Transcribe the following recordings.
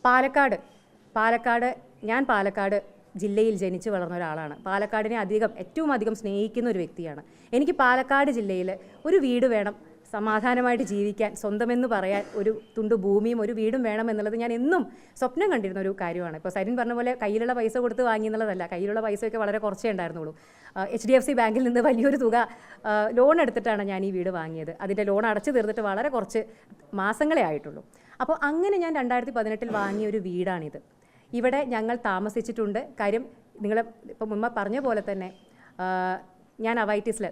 പാലക്കാട് ഞാൻ പാലക്കാട് ജില്ലയിൽ ജനിച്ചു വളർന്ന ഒരാളാണ്. പാലക്കാടിനെ ഏറ്റവും അധികം സ്നേഹിക്കുന്ന ഒരു വ്യക്തിയാണ്. എനിക്ക് പാലക്കാട് ജില്ലയിൽ ഒരു വീട് വേണം, സമാധാനമായിട്ട് ജീവിക്കാൻ, സ്വന്തമെന്ന് പറയാൻ ഒരു തുണ്ട് ഭൂമിയും ഒരു വീടും വേണം എന്നുള്ളത് ഞാൻ എന്നും സ്വപ്നം കണ്ടിരുന്ന ഒരു കാര്യമാണ്. ഇപ്പോൾ സരിൻ പറഞ്ഞ പോലെ കയ്യിലുള്ള പൈസ കൊടുത്ത് വാങ്ങി എന്നുള്ളതല്ല, കയ്യിലുള്ള പൈസയൊക്കെ വളരെ കുറച്ചേ ഉണ്ടായിരുന്നുള്ളൂ. HDFC ബാങ്കിൽ നിന്ന് വലിയൊരു തുക ലോൺ എടുത്തിട്ടാണ് ഞാൻ ഈ വീട് വാങ്ങിയത്. അതിൻ്റെ ലോൺ അടച്ചു തീർന്നിട്ട് വളരെ കുറച്ച് മാസങ്ങളേ ആയിട്ടുള്ളൂ. അപ്പോൾ അങ്ങനെ ഞാൻ 2018 വാങ്ങിയ ഒരു വീടാണിത്. ഇവിടെ ഞങ്ങൾ താമസിച്ചിട്ടുണ്ട്. കാര്യം നിങ്ങൾ ഇപ്പോൾ മുമ്പ് പറഞ്ഞ പോലെ തന്നെ ഞാൻ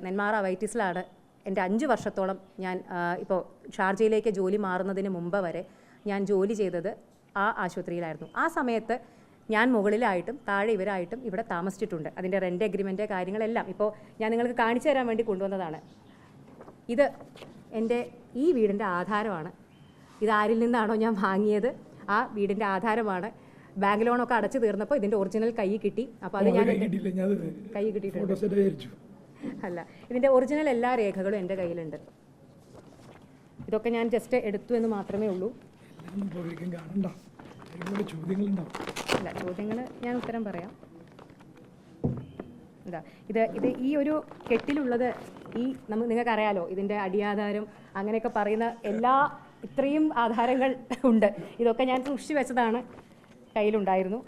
നെന്മാറ അവൈറ്റിസിലാണ് എൻ്റെ 5 വർഷത്തോളം ഞാൻ ഇപ്പോൾ ഷാർജയിലേക്ക് ജോലി മാറുന്നതിന് മുമ്പ് വരെ ഞാൻ ജോലി ചെയ്തത് ആ ആശുപത്രിയിലായിരുന്നു. ആ സമയത്ത് ഞാൻ മുകളിലായിട്ടും താഴെ ഇവരായിട്ടും ഇവിടെ താമസിച്ചിട്ടുണ്ട്. അതിൻ്റെ റെൻ്റ് എഗ്രിമെൻറ്റ് കാര്യങ്ങളെല്ലാം ഇപ്പോൾ ഞാൻ നിങ്ങൾക്ക് കാണിച്ചു തരാൻ വേണ്ടി കൊണ്ടുവന്നതാണ്. ഇത് എൻ്റെ ഈ വീടിൻ്റെ ആധാരമാണ്. ഇത് ആരിൽ നിന്നാണോ ഞാൻ വാങ്ങിയത് ആ വീടിൻ്റെ ആധാരമാണ്. ബാങ്ക് ലോണൊക്കെ അടച്ചു തീർന്നപ്പോൾ ഇതിൻ്റെ ഒറിജിനൽ കൈ കിട്ടി. അപ്പോൾ അത് ഞാൻ കൈ കിട്ടിയിട്ടുണ്ട്. അല്ല, ഇതിൻ്റെ ഒറിജിനൽ എല്ലാ രേഖകളും എൻ്റെ കയ്യിലുണ്ട്. ഇതൊക്കെ ഞാൻ ജസ്റ്റ് എടുത്തു എന്ന് മാത്രമേ ഉള്ളൂ. അല്ല, ചോദ്യങ്ങൾ ഞാൻ ഉത്തരം പറയാം. ഇത് ഈ ഒരു കെട്ടിലുള്ളത് നിങ്ങൾക്കറിയാലോ, ഇതിൻ്റെ അടിയാധാരം അങ്ങനെയൊക്കെ പറയുന്ന ഇത്രയും ആധാരങ്ങൾ ഉണ്ട്. ഇതൊക്കെ ഞാൻ സൂക്ഷിച്ചു വെച്ചതാണ്, കയ്യിലുണ്ടായിരുന്നു.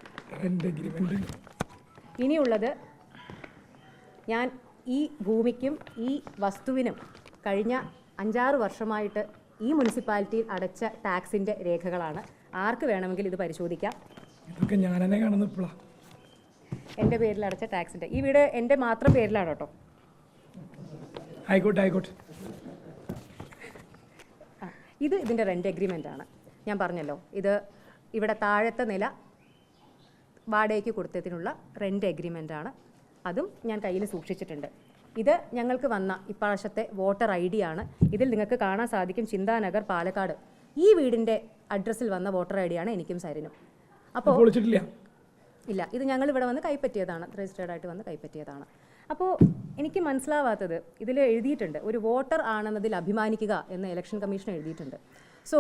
ഇനിയുള്ളത് ഞാൻ ഈ ഭൂമിക്കും ഈ വസ്തുവിനും കഴിഞ്ഞ 5-6 വർഷമായിട്ട് ഈ മുനിസിപ്പാലിറ്റിയിൽ അടച്ച ടാക്സിൻ്റെ രേഖകളാണ്. ആർക്ക് വേണമെങ്കിൽ ഇത് പരിശോധിക്കാം. എൻ്റെ പേരിൽ അടച്ച ടാക്സിൻ്റെ ഈ വീട് എൻ്റെ മാത്രം പേരിലാണ് കേട്ടോ. ആയിക്കോട്ടെ. ഇതിൻ്റെ റെൻ്റ് എഗ്രിമെൻ്റ് ആണ്. ഞാൻ പറഞ്ഞല്ലോ, ഇത് ഇവിടെ താഴത്തെ നില വാടകയ്ക്ക് കൊടുത്തതിനുള്ള റെൻ്റ് എഗ്രിമെൻ്റ് ആണ്. അതും ഞാൻ കയ്യിൽ സൂക്ഷിച്ചിട്ടുണ്ട്. ഇത് ഞങ്ങൾക്ക് വന്ന ഇപ്രാവശ്യത്തെ വോട്ടർ ID ആണ്. ഇതിൽ നിങ്ങൾക്ക് കാണാൻ സാധിക്കും ചിന്താനഗർ പാലക്കാട്. ഈ വീടിൻ്റെ അഡ്രസ്സിൽ വന്ന വോട്ടർ ID ആണ് എനിക്കും സരിനും. അപ്പോൾ ഇല്ല, ഇത് ഞങ്ങൾ ഇവിടെ വന്ന് കൈപ്പറ്റിയതാണ്, രജിസ്റ്റേർഡ് ആയിട്ട് വന്ന് കൈപ്പറ്റിയതാണ്. അപ്പോൾ എനിക്ക് മനസ്സിലാവാത്തത്, ഇതിൽ എഴുതിയിട്ടുണ്ട് ഒരു വോട്ടർ ആണെന്നതിൽ അഭിമാനിക്കുക എന്ന് ഇലക്ഷൻ കമ്മീഷൻ എഴുതിയിട്ടുണ്ട്. സോ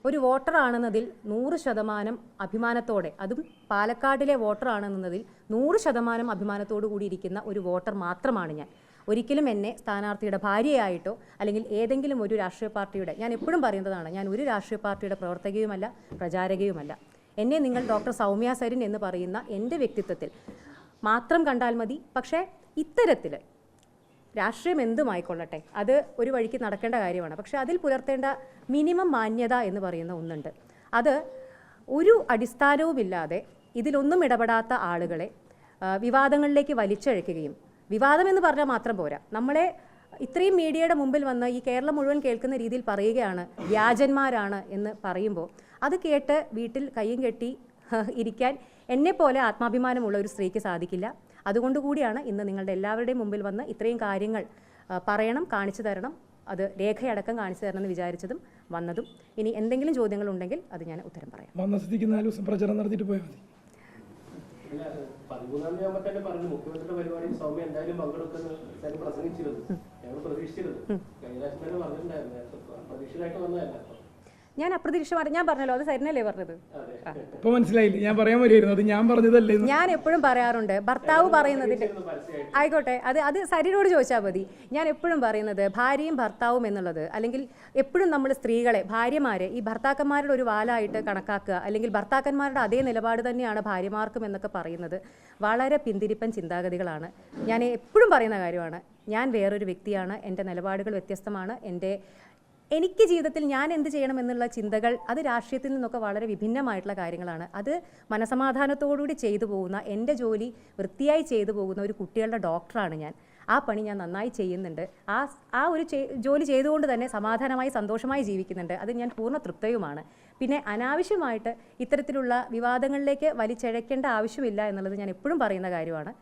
ഒരു വോട്ടർ ആണെന്നതിൽ 100% അഭിമാനത്തോടെ, അതും പാലക്കാടിലെ വോട്ടർ ആണെന്നതിൽ 100% അഭിമാനത്തോടു കൂടി ഇരിക്കുന്ന ഒരു വോട്ടർ മാത്രമാണ് ഞാൻ. ഒരിക്കലും എന്നെ സ്ഥാനാർത്ഥിയുടെ ഭാര്യയായിട്ടോ അല്ലെങ്കിൽ ഏതെങ്കിലും ഒരു രാഷ്ട്രീയ പാർട്ടിയുടെ, ഞാൻ എപ്പോഴും പറയുന്നതാണ്, ഞാൻ ഒരു രാഷ്ട്രീയ പാർട്ടിയുടെ പ്രവർത്തകയുമല്ല, പ്രചാരകയുമല്ല. എന്നെ നിങ്ങൾ ഡോക്ടർ സൗമ്യ സരിൻ എന്ന് പറയുന്ന എൻ്റെ വ്യക്തിത്വത്തിൽ മാത്രം കണ്ടാൽ മതി. പക്ഷേ ഇത്തരത്തിൽ രാഷ്ട്രീയം എന്തുമായിക്കൊള്ളട്ടെ, അത് ഒരു വഴിക്ക് നടക്കേണ്ട കാര്യമാണ്. പക്ഷേ അതിൽ പുലർത്തേണ്ട മിനിമം മാന്യത എന്ന് പറയുന്ന ഒന്നുണ്ട്. അത് ഒരു അടിസ്ഥാനവുമില്ലാതെ ഇതിലൊന്നും ഇടപെടാത്ത ആളുകളെ വിവാദങ്ങളിലേക്ക് വലിച്ചഴക്കുകയും, വിവാദം എന്ന് പറഞ്ഞാൽ മാത്രം പോരാ, നമ്മളെ ഇത്രയും മീഡിയയുടെ മുമ്പിൽ വന്ന് ഈ കേരളം മുഴുവൻ കേൾക്കുന്ന രീതിയിൽ പറയുകയാണ് വ്യാജന്മാരാണ് എന്ന് പറയുമ്പോൾ അത് കേട്ട് വീട്ടിൽ കയ്യും കെട്ടി ഇരിക്കാൻ എന്നെപ്പോലെ ആത്മാഭിമാനമുള്ള ഒരു സ്ത്രീക്ക് സാധിക്കില്ല. അതുകൊണ്ടുകൂടിയാണ് ഇന്ന് നിങ്ങളുടെ എല്ലാവരുടെയും മുമ്പിൽ വന്ന് ഇത്രയും കാര്യങ്ങൾ പറയണം, കാണിച്ചു തരണം, അത് രേഖയടക്കം കാണിച്ചു തരണം എന്ന് വിചാരിച്ചതും വന്നതും. ഇനി എന്തെങ്കിലും ചോദ്യങ്ങളുണ്ടെങ്കിൽ അത് ഞാൻ ഉത്തരം പറയാം. പ്രചരണം നടത്തിയിട്ട് പോയാൽ മതി. ഞാൻ അപ്രതീക്ഷിതമായിട്ട് ഞാൻ പറഞ്ഞല്ലോ, അത് സരിനല്ലേ പറഞ്ഞത്. ഇപ്പൊ മനസ്സിലായില്ല, ഞാൻ പറയാൻ വരുമായിരുന്നു, അത് ഞാൻ പറഞ്ഞതല്ലേ. ഞാൻ എപ്പോഴും പറയാറുണ്ട്, ഭർത്താവ് പറയുന്നതിന്റെ ആയിക്കോട്ടെ, അത് സരിനോട് ചോദിച്ചാൽ മതി. ഞാൻ എപ്പോഴും പറയുന്നത് ഭാര്യയും ഭർത്താവും എന്നുള്ളത്, അല്ലെങ്കിൽ എപ്പോഴും നമ്മൾ സ്ത്രീകളെ, ഭാര്യമാരെ ഈ ഭർത്താക്കന്മാരുടെ ഒരു വാലായിട്ട് കണക്കാക്കുക, അല്ലെങ്കിൽ ഭർത്താക്കന്മാരുടെ അതേ നിലപാട് തന്നെയാണ് ഭാര്യമാർക്കും എന്നൊക്കെ പറയുന്നത് വളരെ പിന്തിരിപ്പൻ ചിന്താഗതികളാണ്. ഞാൻ എപ്പോഴും പറയുന്ന കാര്യമാണ്, ഞാൻ വേറൊരു വ്യക്തിയാണ്, എൻ്റെ നിലപാടുകൾ വ്യത്യസ്തമാണ്. എനിക്ക് ജീവിതത്തിൽ ഞാൻ എന്ത് ചെയ്യണം എന്നുള്ള ചിന്തകൾ അത് രാഷ്ട്രീയത്തിൽ നിന്നൊക്കെ വളരെ വിഭിന്നമായിട്ടുള്ള കാര്യങ്ങളാണ്. അത് മനസമാധാനത്തോടുകൂടി ചെയ്തു പോകുന്ന, എൻ്റെ ജോലി വൃത്തിയായി ചെയ്തു പോകുന്ന ഒരു കുട്ടികളുടെ ഡോക്ടറാണ് ഞാൻ. ആ പണി ഞാൻ നന്നായി ചെയ്യുന്നുണ്ട്. ആ ഒരു ജോലി ചെയ്തുകൊണ്ട് തന്നെ സമാധാനമായി സന്തോഷമായി ജീവിക്കുന്നുണ്ട്. അത് ഞാൻ പൂർണ്ണ തൃപ്തയുമാണ്. പിന്നെ അനാവശ്യമായിട്ട് ഇത്തരത്തിലുള്ള വിവാദങ്ങളിലേക്ക് വലിച്ചിഴക്കേണ്ട ആവശ്യമില്ല എന്നുള്ളത് ഞാൻ എപ്പോഴും പറയുന്ന കാര്യമാണ്.